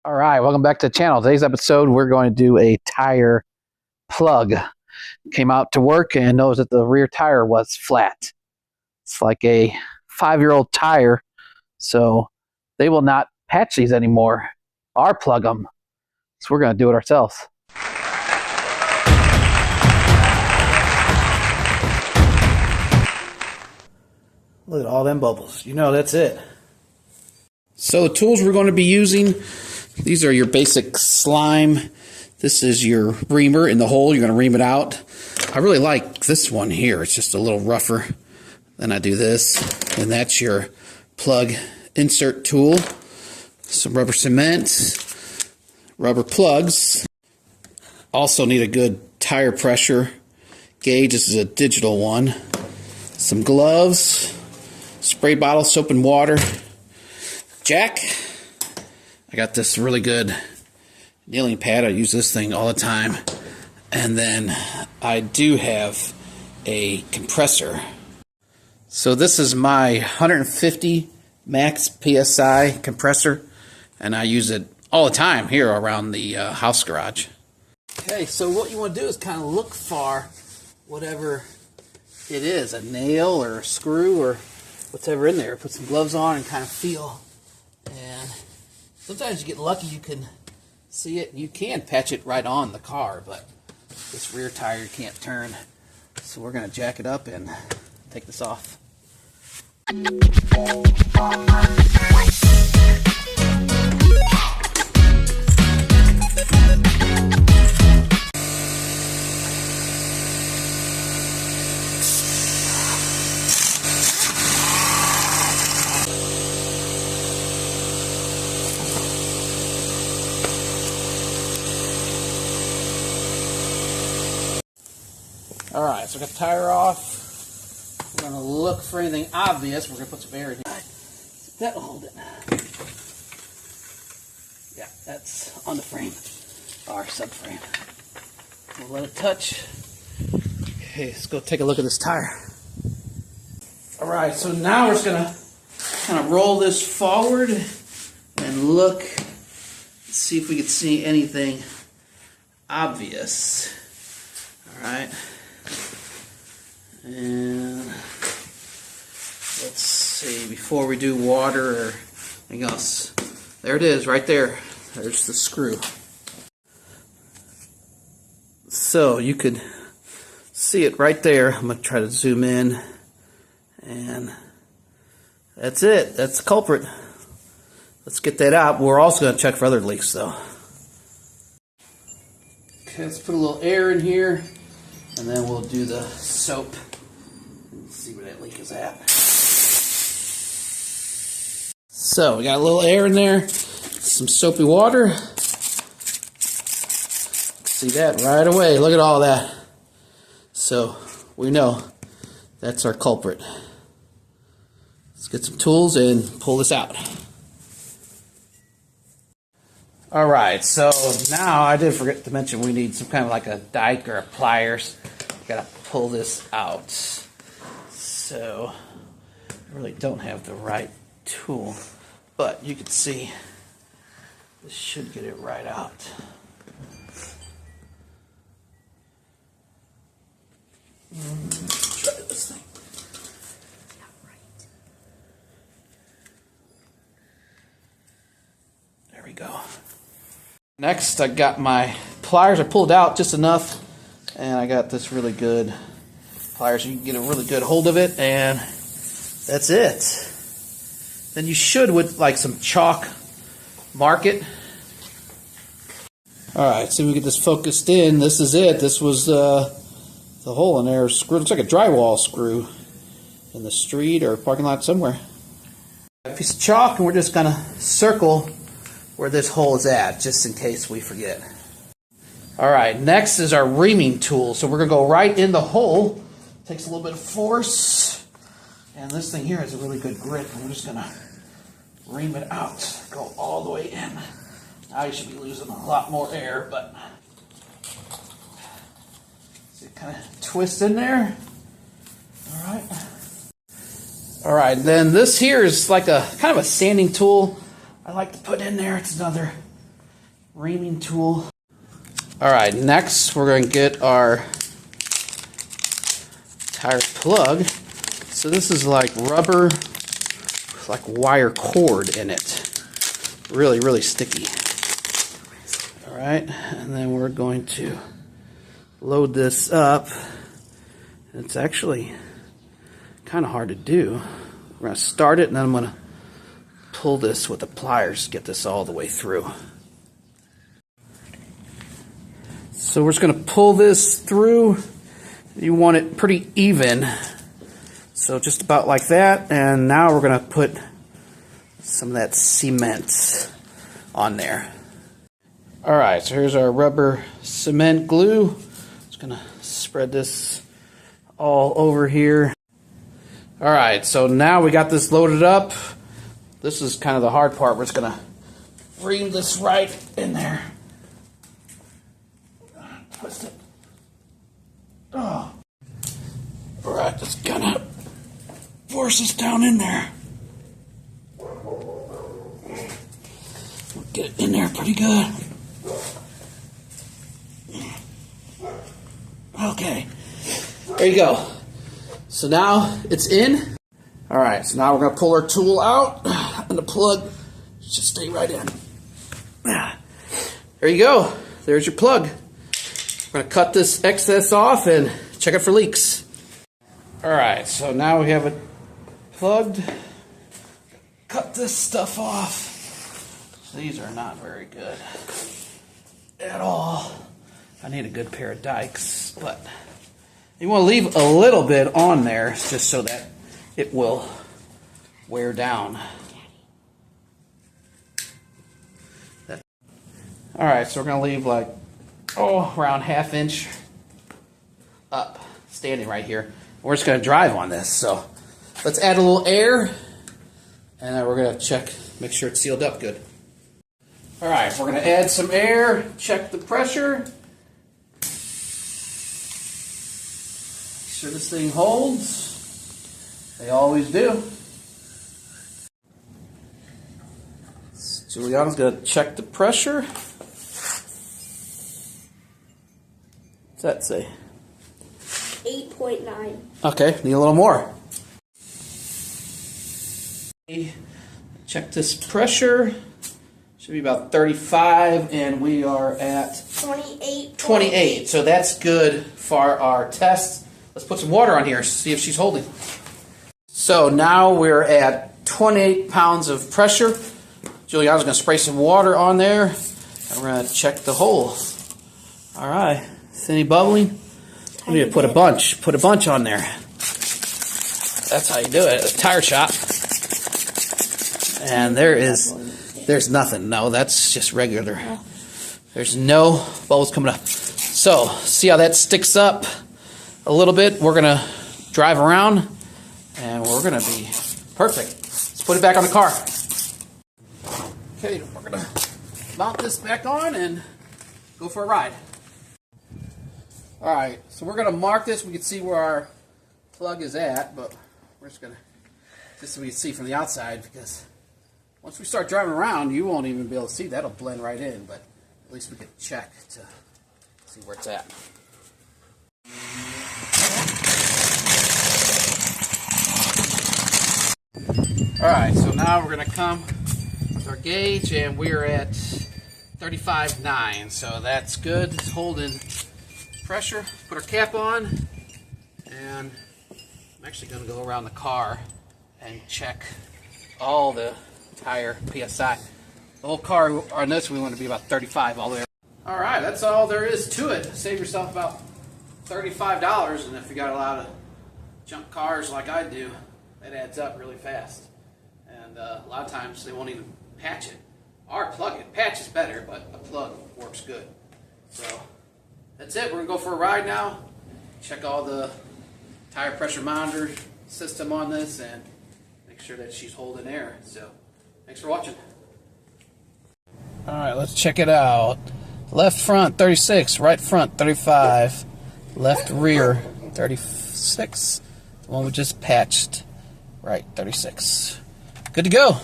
All right, welcome back to the channel. Today's episode, we're going to do a tire plug. Came out to work and noticed that the rear tire was flat. It's like a 5-year-old tire, so they will not patch these anymore or plug them. So we're going to do it ourselves. Look at all them bubbles. You know that's it. So the tools we're going to be using, these are your basic slime. This is your reamer in the hole. You're going to ream it out. I really like this one here. It's just a little rougher. Then I do this, and that's your plug insert tool. Some rubber cement, rubber plugs. Also need a good tire pressure gauge. This is a digital one. Some gloves, spray bottle, soap and water. Jack. I got this really good kneeling pad. I use this thing all the time. And then I do have a compressor. So this is my 150 max PSI compressor, and I use it all the time here around the house garage. Okay, so what you want to do is kind of look for whatever it is, a nail or a screw or whatever in there. Put some gloves on and kind of feel. And sometimes you get lucky, you can see it. You can patch it right on the car, but this rear tire you can't turn. So we're going to jack it up and take this off. Alright, so I got the tire off. We're going to look for anything obvious. We're going to put some air in here. That'll hold it. Yeah, that's on the frame, or subframe. We'll let it touch. Okay, let's go take a look at this tire. Alright, so now we're just going to kind of roll this forward and look, see if we can see anything obvious. Alright. And let's see, before we do water or anything else, there it is right there. There's the screw. So you could see it right there. I'm going to try to zoom in, and that's it. That's the culprit. Let's get that out. We're also going to check for other leaks though. Okay, let's put a little air in here, and then we'll do the soap. See where that leak is at. So we got a little air in there, some soapy water. See that right away. Look at all that. So we know that's our culprit. Let's get some tools and pull this out. Alright, so now I did forget to mention we need some kind of like a dike or a pliers. Gotta pull this out. So I really don't have the right tool, but you can see this should get it right out. Try this thing. There we go. Next, I got my pliers. I pulled out just enough, and I got this really good pliers. You can get a really good hold of it, and that's it. Then you should, with like some chalk, mark it. Alright, so we get this focused in. This is it. This was the hole in there. Screw. Looks like a drywall screw in the street or parking lot somewhere. A piece of chalk, and we're just going to circle where this hole is at, just in case we forget. Alright, next is our reaming tool. So we're going to go right in the hole. Takes a little bit of force. And this thing here has a really good grip. And we're just going to ream it out. Go all the way in. Now you should be losing a lot more air, but see it kind of twist in there. Alright. Alright, then this here is like a kind of a sanding tool I like to put in there. It's another reaming tool. All right, next we're going to get our tire plug. So this is like rubber, like wire cord in it. Really, really sticky. All right, and then we're going to load this up. It's actually kind of hard to do. We're going to start it, and then I'm going to pull this with the pliers to get this all the way through. So we're just going to pull this through. You want it pretty even. So just about like that. And now we're going to put some of that cement on there. Alright, so here's our rubber cement glue. Just going to spread this all over here. Alright, so now we got this loaded up. This is kind of the hard part. We're just going to ream this right in there. Twist it. Oh. Alright, just kind of force this down in there. We'll get it in there pretty good. Okay. There you go. So now it's in. Alright, so now we're going to pull our tool out, and the plug should stay right in. There you go. There's your plug. We're going to cut this excess off and check it for leaks. Alright, so now we have it plugged. Cut this stuff off. These are not very good at all. I need a good pair of dikes, but you want to leave a little bit on there just so that it will wear down. Alright, so we're going to leave like around 1/2 inch up, standing right here. We're just going to drive on this. So let's add a little air, and then we're going to check, make sure it's sealed up good. All right, we're going to add some air, check the pressure. Make sure this thing holds. They always do. Juliana's going to check the pressure. What's that say? 8.9. Okay, need a little more. Check this pressure. Should be about 35, and we are at 28. So that's good for our test. Let's put some water on here, see if she's holding. So now we're at 28 pounds of pressure. Juliana's going to spray some water on there, and we're going to check the hole. All right. Is any bubbling? We need to put a bunch on there. That's how you do it. A tire shop. And there's nothing. No, that's just regular. There's no bubbles coming up. So, see how that sticks up a little bit? We're going to drive around, and we're going to be perfect. Let's put it back on the car. Okay, we're going to mount this back on and go for a ride. Alright, so we're going to mark this. We can see where our plug is at, but we're just going to, just so we can see from the outside, because once we start driving around, you won't even be able to see. That'll blend right in, but at least we can check to see where it's at. Alright, so now we're going to come with our gauge, and we're at 35.9, so that's good. It's holding pressure. Put our cap on, and I'm actually going to go around the car and check all the tire PSI. The whole car on this, we want to be about 35 all the way. All right, that's all there is to it. Save yourself about $35, and if you got a lot of junk cars like I do, that adds up really fast. And a lot of times they won't even patch it. Or plug it. Patch is better, but a plug works good. So that's it. We're going to go for a ride now. Check all the tire pressure monitor system on this and make sure that she's holding air. So thanks for watching. All right, let's check it out. Left front 36, right front 35, left rear 36. The one we just patched, right 36. Good to go.